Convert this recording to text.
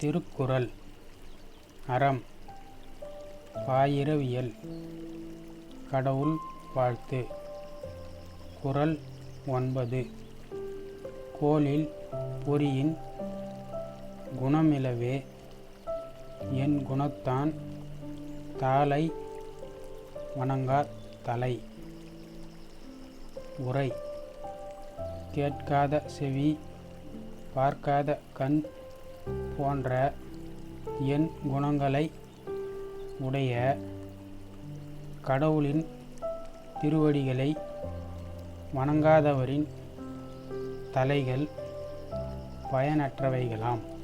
திருக்குறள். அறம். பாயிரவியல். கடவுள் வாழ்த்து. குறள் 9. கோலில் பொறியின் குணமிலவே என் குணத்தான் தாளை வணங்காத் தலை. உரை. கேட்காத செவி, பார்க்காத கண் போன்ற என் குணங்களை உடைய கடவுளின் திருவடிகளை வணங்காதவரின் தலைகள் பயனற்றவைகளாம்.